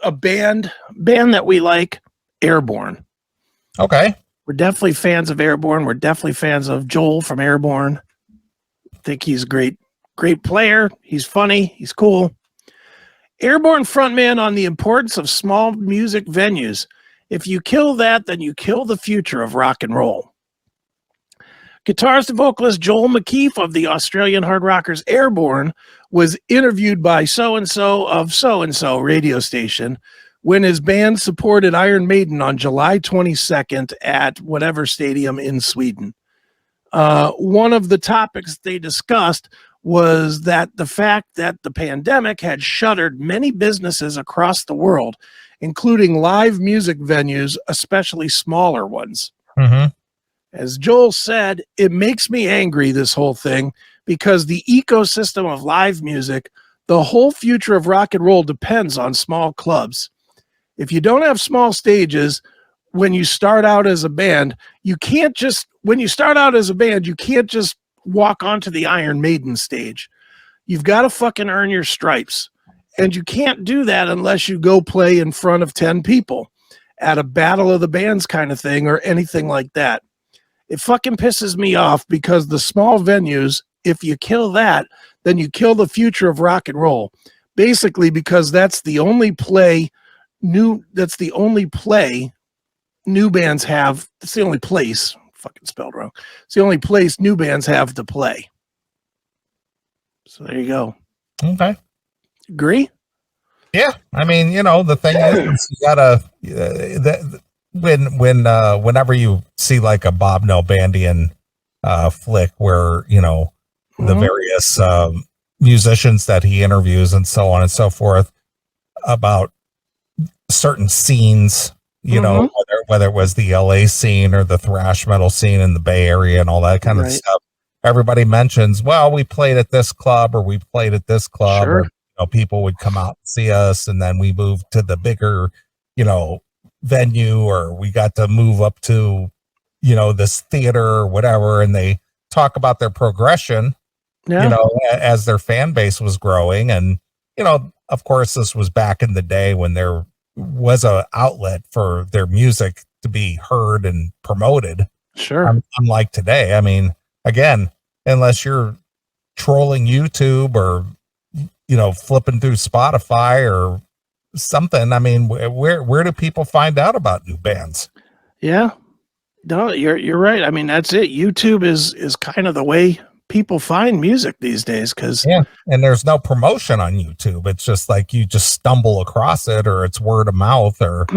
a band that we like, Airbourne. Okay. We're definitely fans of Airbourne. We're definitely fans of Joel from Airbourne. I think he's a great player. He's funny. He's cool. Airbourne frontman on the importance of small music venues. If you kill that, then you kill the future of rock and roll. Guitarist and vocalist Joel McKeefe of the Australian hard rockers Airbourne was interviewed by so-and-so of so-and-so radio station when his band supported Iron Maiden on July 22nd at whatever stadium in Sweden. One of the topics they discussed was that the fact that the pandemic had shuttered many businesses across the world, including live music venues, especially smaller ones. Mm-hmm. As Joel said, it makes me angry, this whole thing, because the ecosystem of live music, the whole future of rock and roll depends on small clubs. If you don't have small stages, when you start out as a band, you can't just walk onto the Iron Maiden stage. You've got to fucking earn your stripes. And you can't do that unless you go play in front of 10 people at a battle of the bands kind of thing or anything like that. It fucking pisses me off because the small venues, if you kill that, then you kill the future of rock and roll. Basically, because that's the only play new bands have. It's the only place, fucking spelled wrong. It's the only place new bands have to play. So there you go. Okay. Agree? Yeah. I mean, the thing is you gotta, whenever you see like a Bob Nalbandian flick where, the various musicians that he interviews and so on and so forth about certain scenes, whether it was the LA scene or the thrash metal scene in the Bay Area and all that kind of stuff, everybody mentions, well, we played at this club or we played at this club. Sure. Or, people would come out and see us, and then we moved to the bigger, venue, or we got to move up to, this theater or whatever. And they talk about their progression, as their fan base was growing. And, of course, this was back in the day when there was a outlet for their music to be heard and promoted. Sure. Unlike today. I mean, again, unless you're trolling YouTube or, flipping through Spotify or something. I mean, where do people find out about new bands? Yeah, no, you're right. I mean, that's it. YouTube is kind of the way people find music these days. And there's no promotion on YouTube. It's just like you just stumble across it, or it's word of mouth, or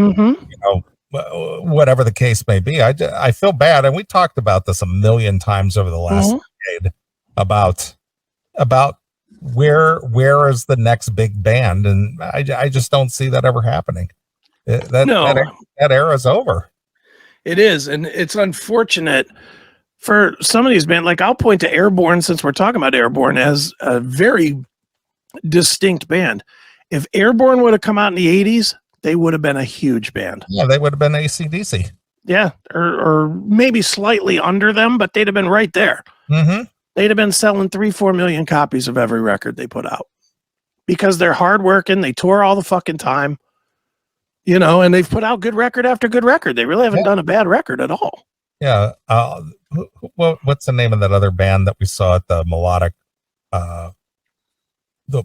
whatever the case may be. I feel bad, and we talked about this a million times over the last decade about where is the next big band, and I just don't see that ever happening. That era's over. It is, and it's unfortunate for some of these bands. Like, I'll point to Airbourne, since we're talking about Airbourne, as a very distinct band. If Airbourne would have come out in the 80s, they would have been a huge band. Yeah, they would have been AC/DC. Yeah, or maybe slightly under them, but they'd have been right there. Mm-hmm. They'd have been selling 3-4 million copies of every record they put out, because they're hardworking. They tour all the fucking time, and they've put out good record after good record. They really haven't done a bad record at all. Yeah. What's the name of that other band that we saw at the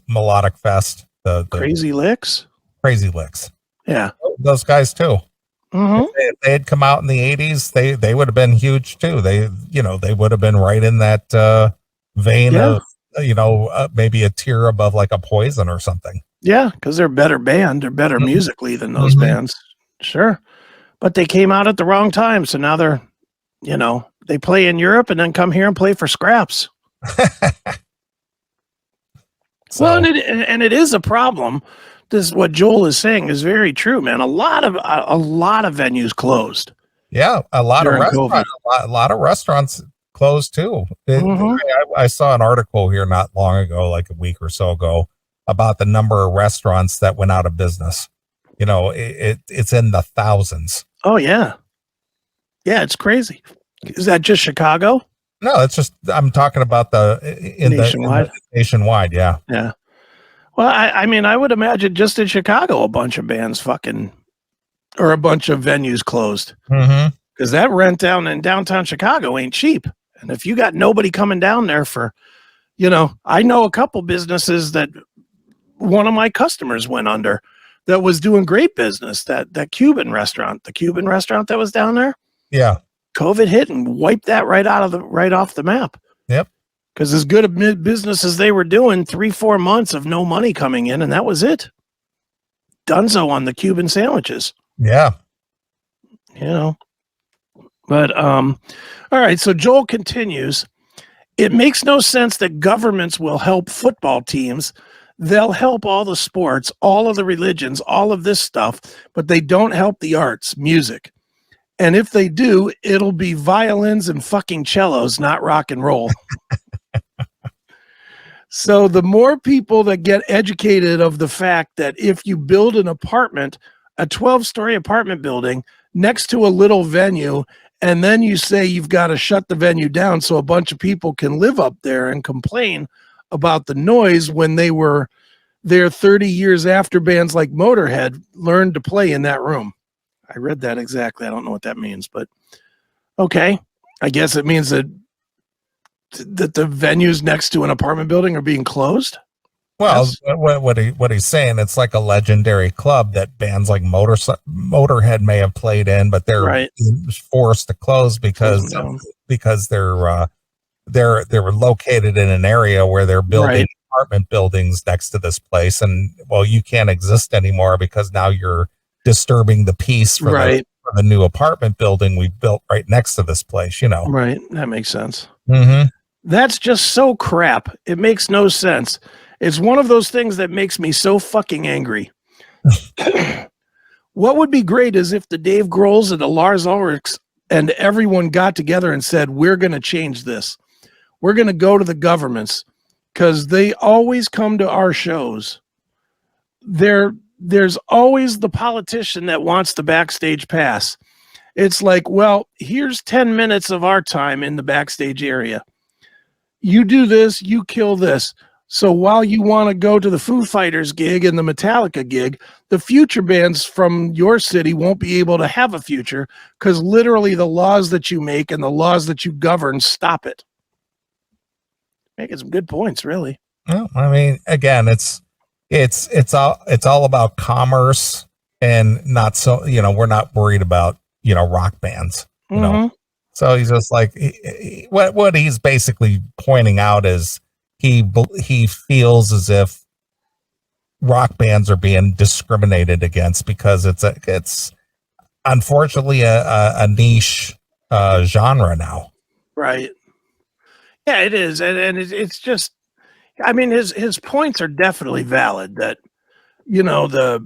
Melodic Fest? The Crazy Licks. Crazy Licks. Yeah. Those guys too. Mm-hmm. If they had come out in the 80s, they would have been huge too. They would have been right in that vein of, maybe a tier above like a Poison or something. Yeah, because they're a better band. They're better musically than those bands. Sure. But they came out at the wrong time. So now they're, they play in Europe and then come here and play for scraps. Well, and it is a problem. This is what Joel is saying is very true, man. A lot of venues closed. Yeah, a lot of restaurants closed too. I saw an article here not long ago, like a week or so ago, about the number of restaurants that went out of business. It's in the thousands. Oh yeah, it's crazy. Is that just Chicago? No, it's just, I'm talking about nationwide. Nationwide, yeah. Yeah. Well, I mean, I would imagine just in Chicago, a bunch of bands or a bunch of venues closed. Mm-hmm. Because that rent down in downtown Chicago ain't cheap. And if you got nobody coming down there I know a couple businesses that one of my customers went under that was doing great business, that the Cuban restaurant that was down there. Yeah. COVID hit and wiped that right off the map. Yep. Because as good a business as they were doing, 3-4 months of no money coming in, and that was it. Dunzo on the Cuban sandwiches. Yeah. But all right, so Joel continues. It makes no sense that governments will help football teams. They'll help all the sports, all of the religions, all of this stuff, but they don't help the arts, music. And if they do, it'll be violins and fucking cellos, not rock and roll. So the more people that get educated of the fact that if you build an apartment, a 12-story apartment building next to a little venue, and then you say you've got to shut the venue down so a bunch of people can live up there and complain about the noise when they were there 30 years after bands like Motorhead learned to play in that room. I read that exactly. I don't know what that means, but okay. I guess it means that the venues next to an apartment building are being closed. Well, what he's saying, it's like a legendary club that bands like Motorhead may have played in, but they're forced to close because they're located in an area where they're building apartment buildings next to this place, and well, you can't exist anymore because now you're disturbing the peace for the new apartment building we built right next to this place. Right? That makes sense. Mm-hmm. That's just so crap. It makes no sense. It's one of those things that makes me so fucking angry. What would be great is if the Dave Grohls and the Lars Ulrichs and everyone got together and said, we're going to change this. We're going to go to the governments because they always come to our shows. There's always the politician that wants the backstage pass. It's like, well, here's 10 minutes of our time in the backstage area. You do this, you kill this. So while you want to go to the Foo Fighters gig and the Metallica gig, the future bands from your city won't be able to have a future because literally the laws that you make and the laws that you govern stop it. Making some good points, really. Well, I mean, again, it's all about commerce and not so, we're not worried about, rock bands, So he's just like, what he's basically pointing out is he feels as if rock bands are being discriminated against because it's unfortunately a niche genre now. Right. Yeah, it is. And it's just, I mean, his points are definitely valid that, without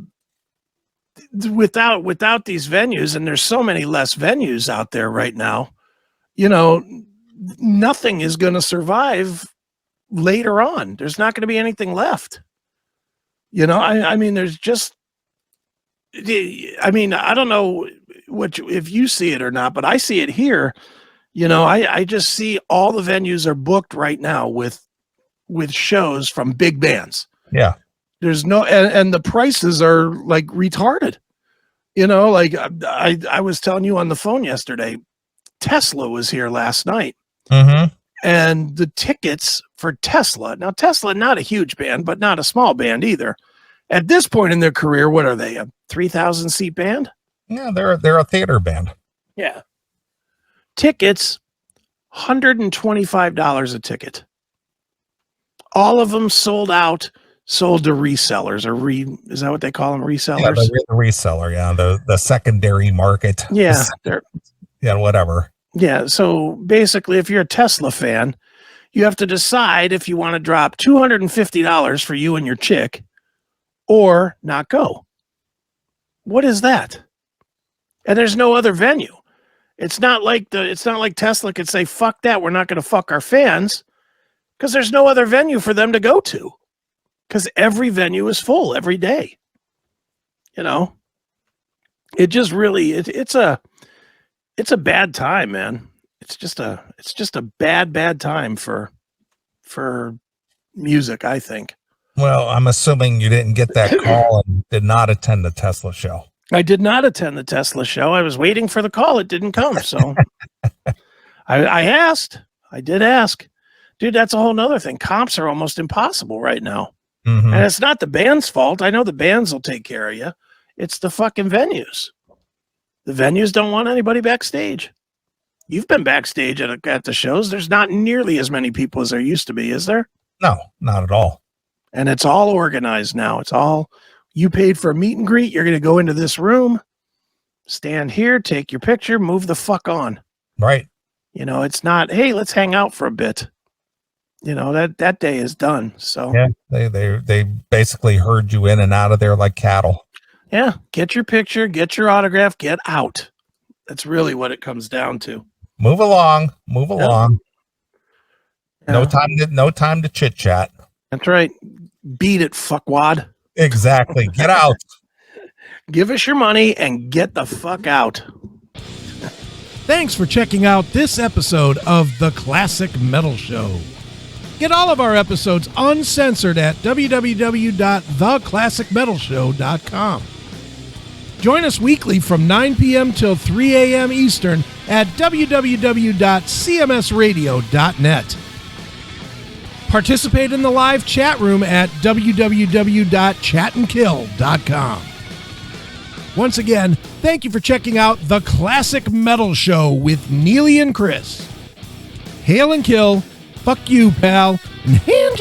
these venues, and there's so many less venues out there right now, nothing is going to survive later on. There's not going to be anything left. I mean, there's just, I mean, I don't know if you see it or not, but I see it here. I just see all the venues are booked right now with shows from big bands. Yeah. There's no, and the prices are like retarded. Like I was telling you on the phone yesterday, Tesla was here last night. Mm-hmm. And the tickets for Tesla, now Tesla, not a huge band, but not a small band either. At this point in their career, what are they, a 3,000 seat band? Yeah, they're a theater band. Yeah. Tickets, $125 a ticket. All of them sold out, sold to resellers is that what they call them? Resellers? Yeah, the reseller. Yeah. The secondary market. Yeah. Yeah. Whatever. Yeah. So basically, if you're a Tesla fan, you have to decide if you want to drop $250 for you and your chick or not go. What is that? And there's no other venue. It's not like Tesla could say, fuck that. We're not going to fuck our fans because there's no other venue for them to go to because every venue is full every day. It just really, it's a bad time, man. It's just a bad time for music, I think. Well, I'm assuming you didn't get that call and did not attend the Tesla show. I did not attend the Tesla show. I was waiting for the call. It didn't come. So I asked. I did ask. Dude, that's a whole nother thing. Comps are almost impossible right now. Mm-hmm. And it's not the band's fault. I know the bands will take care of you. It's the fucking venues. The venues don't want anybody backstage. You've been backstage at the shows. There's not nearly as many people as there used to be, is there? No, not at all. And it's all organized now. It's all, you paid for a meet and greet. You're going to go into this room, stand here, take your picture, move the fuck on. Right. You know, it's not, hey, let's hang out for a bit. You know, that day is done. So yeah, they basically herd you in and out of there like cattle. Yeah, get your picture, get your autograph, get out. That's really what it comes down to. Move along. Yeah. No time to chit chat. That's right. Beat it, fuckwad. Exactly. Get out. Give us your money and get the fuck out. Thanks for checking out this episode of The Classic Metal Show. Get all of our episodes uncensored at www.theclassicmetalshow.com. Join us weekly from 9 p.m. till 3 a.m. Eastern at www.cmsradio.net. Participate in the live chat room at www.chatandkill.com. Once again, thank you for checking out The Classic Metal Show with Neeley and Chris. Hail and kill, fuck you, pal, and hand